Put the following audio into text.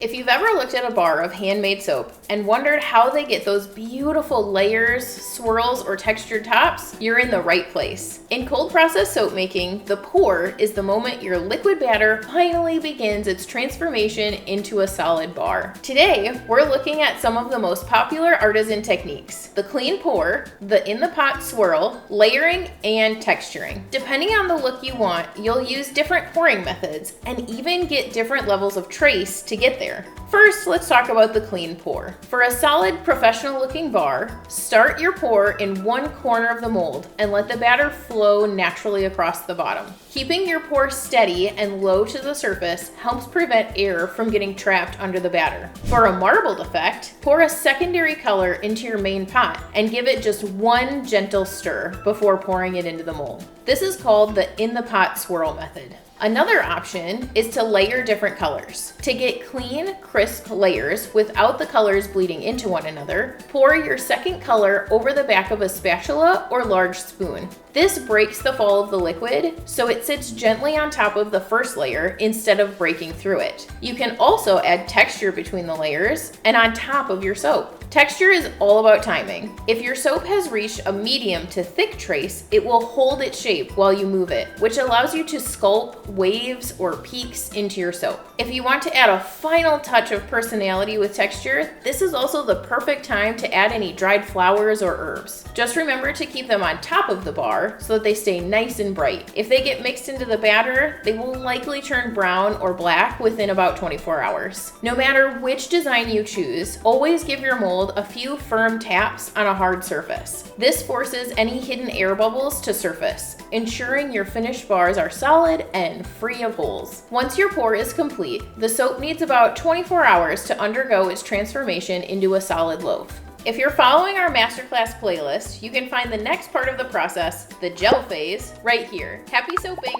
If you've ever looked at a bar of handmade soap and wondered how they get those beautiful layers, swirls, or textured tops, you're in the right place. In cold process soap making, the pour is the moment your liquid batter finally begins its transformation into a solid bar. Today, we're looking at some of the most popular artisan techniques: the clean pour, the in-the-pot swirl, layering, and texturing. Depending on the look you want, you'll use different pouring methods and even get different levels of trace to get there. First, let's talk about the clean pour. For a solid, professional-looking bar, start your pour in one corner of the mold and let the batter flow naturally across the bottom. Keeping your pour steady and low to the surface helps prevent air from getting trapped under the batter. For a marbled effect, pour a secondary color into your main pot and give it just one gentle stir before pouring it into the mold. This is called the in-the-pot swirl method. Another option is to layer different colors. To get clean, crisp layers without the colors bleeding into one another, pour your second color over the back of a spatula or large spoon. This breaks the fall of the liquid, so it sits gently on top of the first layer instead of breaking through it. You can also add texture between the layers and on top of your soap. Texture is all about timing. If your soap has reached a medium to thick trace, it will hold its shape while you move it, which allows you to sculpt waves or peaks into your soap. If you want to add a final touch of personality with texture, this is also the perfect time to add any dried flowers or herbs. Just remember to keep them on top of the bar so that they stay nice and bright. If they get mixed into the batter, they will likely turn brown or black within about 24 hours. No matter which design you choose, always give your mold a few firm taps on a hard surface. This forces any hidden air bubbles to surface, ensuring your finished bars are solid and free of holes. Once your pour is complete, the soap needs about 24 hours to undergo its transformation into a solid loaf. If you're following our masterclass playlist, you can find the next part of the process, the gel phase, right here. Happy soaping!